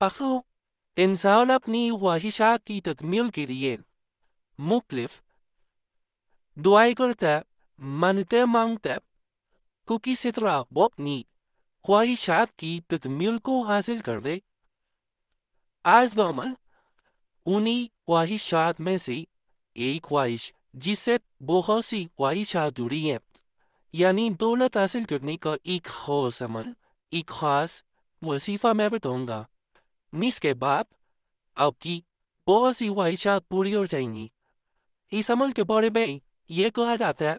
پخو انسان اپنی خواہشات کی تکمیل کے لیے مختلف دعائیں کرتا منتیں مانگتا کو کسی طرح وہ اپنی خواہشات کی تکمیل کو حاصل کر دے۔ آج دامن انہی خواہشات میں سے ایک خواہش جس سے بہت سی خواہشات جڑی ہیں، یعنی دولت حاصل کرنے کا ایک خاص عمل، ایک خاص وظیفہ میں بتاؤں گا، جس کے بعد آپ کی بہت سی خواہشات پوری ہو جائیں گی۔ اس عمل کے بارے میں یہ کہا جاتا ہے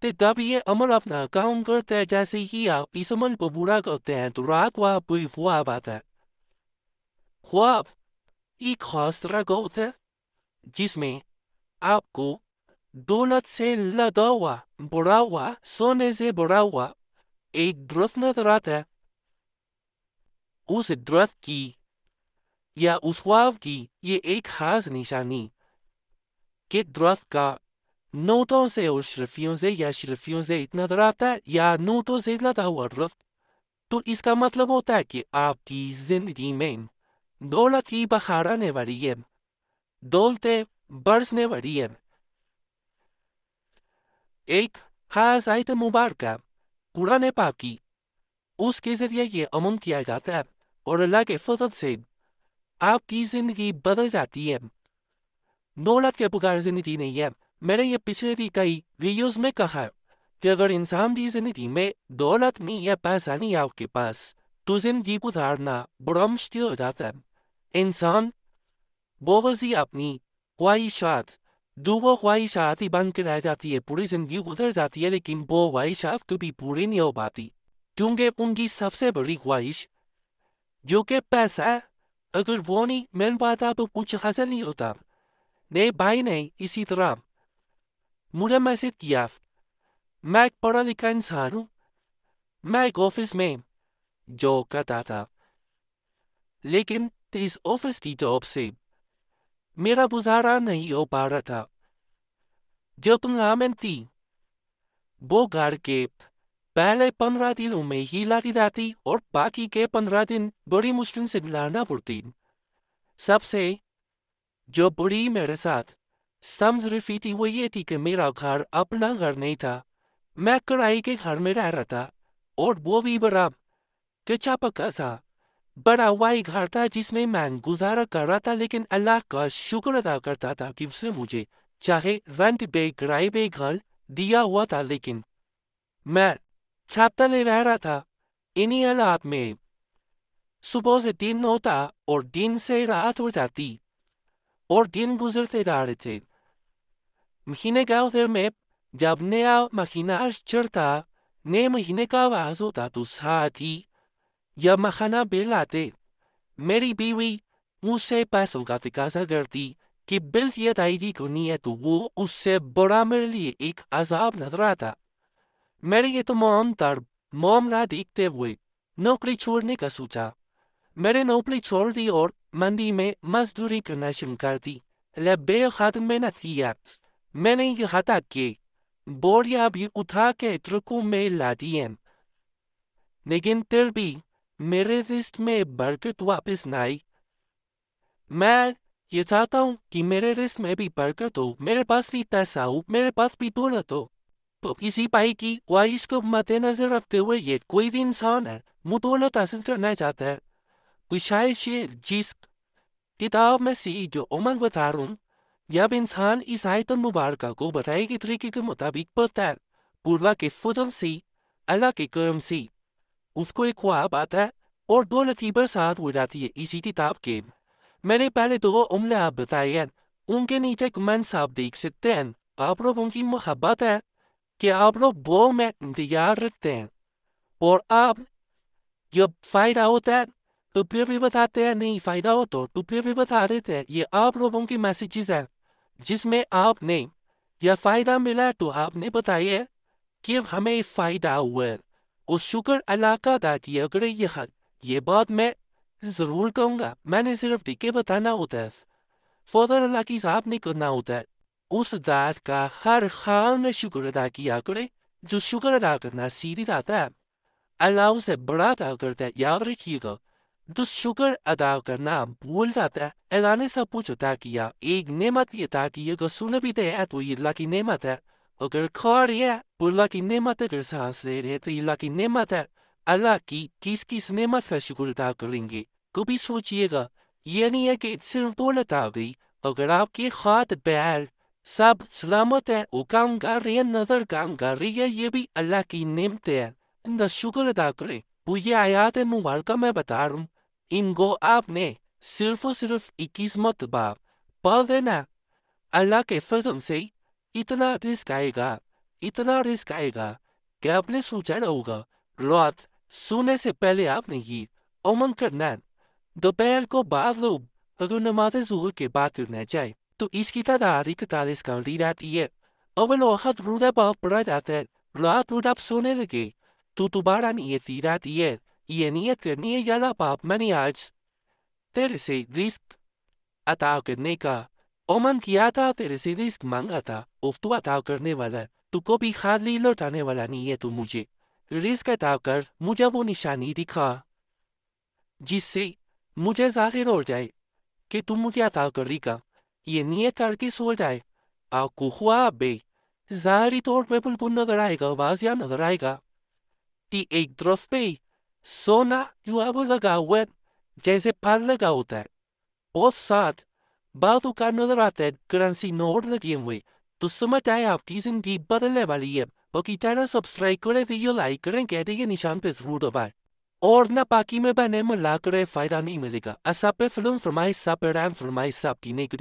کہ جب یہ عمل اپنا کام کرتا ہے، جیسے ہی آپ اس عمل کو پورا کرتے ہیں تو رات کو آپ کوئی خواب آتا ہے۔ خواب ایک خاص طرح کا ہوتا ہے جس میں آپ کو دولت سے لدا ہوا، بڑا ہوا، سونے سے بڑا ہوا ایک درخت نظر آتا ہے۔ اس درخت کی یا اس خواب کی یہ ایک خاص نشانی کہ درخت کا نوٹوں سے اور شرفیوں سے یا شرفیوں سے نظر آتا ہے یا نوٹوں سے لدا ہوا درخت، تو اس کا مطلب ہوتا ہے کہ آپ کی زندگی میں دولت کی بہار آنے والی ہے، دولتیں برسنے والی ہے۔ ایک خاص آیت مبارکہ قرآن پاک کی، اس کے ذریعے یہ عمل کیا جاتا ہے اور اللہ کے فضل سے آپ کی زندگی بدل جاتی ہے۔ دولت کے بغیر زندگی نہیں ہے۔ میں نے یہ پچھلے بھی کئی ویڈیوز میں کہا کہ اگر انسان کی زندگی میں دولت نہیں ہے، پیسہ نہیں ہے آپ کے پاس، تو زندگی گزارنا بڑا مشکل ہو جاتا ہے۔ انسان بہت سی اپنی خواہشات وہ خواہشات ہی بن کے رہ جاتی ہے، پوری زندگی گزر جاتی ہے، لیکن وہ خواہشات کبھی پوری نہیں ہو پاتی، کیونکہ ان کی سب سے بڑی خواہش جو کہ پیسہ ہے، اگر وہ نہیں مل پاتا تو کچھ حاصل نہیں ہوتا۔ میرے بھائی نے اسی طرح مجھے میسج کیا، میں ایک پڑھا لکھا انسان ہوں، میں ایک آفس میں جاب کرتا تھا، لیکن اس آفس کی جاب سے میرا گزارا نہیں ہو پا رہا تھا۔ جو تنخواہ تھی وہ گھر کے پہلے 15 دنوں میں ہی لاتی جاتی اور باقی کے 15 دن بڑی مشکل سے لانا پڑتی۔ سب سے جو بڑی میرے ساتھ سمجھ تھی وہ یہ تھی کہ میرا گھر اپنا گھر نہیں تھا، میں کرائے کے گھر میں رہ رہا تھا، اور وہ بھی بڑا کچا پکا تھا، بڑا وائی گھر تھا جس میں گزارا کر رہا تھا، لیکن اللہ کا شکر ادا کرتا تھا کہ اس نے مجھے چاہے رینٹ پہ کرائے پہ گھر دیا ہوا تھا، لیکن میں چھت تلے رہ رہا تھا۔ انہی حالات میں صبح سے دن ہوتا اور دن سے رات ہو جاتی اور دن گزرتے جا رہے تھے۔ مہینے کا ادھر میں جب نیا مہینہ چڑھتا، نئے مہینے کا آغاز ہوتا تو ساتھ ہی یا مہانہ بل آتے، میری بیوی مجھ سے پیسوں کا تقاضا کرتی کہ بل کی ادائیگی کرنی ہے، تو وہ اس سے بڑا میرے لیے ایک عذاب نظر آتا۔ میرے یہ تمام تر معاملہ دیکھتے ہوئے نوکری چھوڑنے کا سوچا۔ میرے نوکری چھوڑ دی اور منڈی میں مزدوری کرنا شروع کر دی۔ بے حد محنت کیا، میں نے یہاں تک کہ بوریاں بھی اٹھا کے ٹرکوں میں لا دی ہیں، لیکن پھر بھی میرے رزق میں برکت واپس نہ آئی۔ میں یہ چاہتا ہوں کہ میرے رزق میں بھی برکت ہو، میرے پاس بھی پیسہ ہو، میرے پاس بھی دولت ہو۔ تو کسی بھائی کی خواہش کو مد نظر رکھتے ہوئے یہ کوئی بھی انسان ہے وہ دولت حاصل کرنا چاہتا ہے۔ کوئی شاید جس کتاب میں سے جو عمر بتا رہا ہوں، جب انسان اس آیت مبارکہ کو بتائے گی طریقے کے مطابق پڑھتا ہے، اللہ کے فضل سے، اللہ کے کرم سے اس کو ایک خواب آتا ہے اور دولت کی برسات ہو جاتی ہے۔ اسی کتاب کے میں نے پہلے دو عملے بتائے ہیں، ان کے نیچے کمنٹس آپ دیکھ سکتے ہیں۔ آپ لوگ ان کی محبت ہے کہ آپ لوگ وہ میں انتظار رکھتے ہیں، اور آپ جب فائدہ ہوتا ہے تو پھر بھی بتاتے ہیں، نہیں فائدہ ہو تو پھر بھی بتا دیتے ہیں۔ یہ آپ لوگوں کی میسیجز ہیں جس میں آپ نے یا فائدہ ملا تو آپ نے بتایا ہے کہ ہمیں فائدہ ہوا ہے، اور شکر اللہ کا ادا کیا کرے۔ یہ بات میں ضرور کہوں گا، میں نے صرف دیکھ کے بتانا ہوتا ہے، فضل اللہ کی ذات نہیں کرنا ہوتا ہے۔ اس ذات کا ہر حال میں شکر ادا کیا کرے، جو شکر ادا کرنا سیدھی آتا ہے اللہ اسے بڑا ادا کرتا ہے۔ یاد رکھیے گا، تو شکر ادا کرنا بھول جاتا ہے۔ اللہ نے سب کچھ عطا کیا، ایک نعمت کی عطا کی ہے، اگر سن بھی دے تو یہ اللہ کی نعمت ہے، اگر کھا رہی ہے تو اللہ کی نعمت ہے، اگر سانس لے رہے تو یہ اللہ کی نعمت ہے۔ اللہ کی کس نعمت کا شکر ادا کریں گے؟ کبھی سوچئے گا، یہ نہیں ہے کہ صرف دولت آ گئی، اگر آپ کے ہاتھ پیر سب سلامت ہے، وہ کام کر رہی ہے، نظر کام کر رہی ہے، یہ بھی اللہ کی نعمت ہے، ان کا شکر ادا کریں۔ وہ یہ آیات مبارکہ میں بتا رہا ہوں، ان کو آپ نے صرف اور صرف 21 مرتبہ پڑھ دینا، اللہ کے فضل سے اتنا رزق آئے گا کہ آپ نے سوچا نہ ہوگا۔ رات سونے سے پہلے آپ نے یہ عمل کرنا ہے، دوپہر کو بعض لوگ اگر نماز ظہر کے بعد کرنا چاہے تو اس کی تعداد 41 کر دی جاتی ہے، اور وہ وقت روزہ بہت پڑا جاتا ہے، رات کو آپ سونے لگے تو دوبارہ نیت دی جاتی ہے، یہ نیت کرنی ہے، یا اللہ باپ میں نے آج تیرے سے رزق عطا کرنے کا عمل کیا تھا، تیرے سے رزق مانگا تھا، اور تو عطا کرنے والا ہے، تو کبھی خالی لوٹانے والا نہیں ہے، تو مجھے رزق عطا کر، مجھے وہ نشانی دکھا جس سے مجھے ظاہر ہو جائے کہ تم مجھے عطا کرے گا۔ یہ نیت کر کے سو جائے، آپ کو خواب میں ظاہری طور پہ بالکل نظر آئے گا، واضح نظر آئے گا کہ ایک طرف پہ سونا جو اب لگا ہوا ہے جیسے پھل لگا ہوتا ہے، اور ساتھ باتوں کا نظر آتا ہے کرنسی نوٹ لگے ہوئے، تو سمجھ آئے آپ کی زندگی بدلنے والی ہے۔ باقی چینل سبسکرائب کریں، ویڈیو لائک کریں، کہتے ہیں نشان پہ ضرور دبائیں، اور نہ پاکی میں بنے ملا کرے، فائدہ نہیں ملے گا۔ سب پہ فلم فرمائی، سب پہ رین فرمائی، سب کی نیکی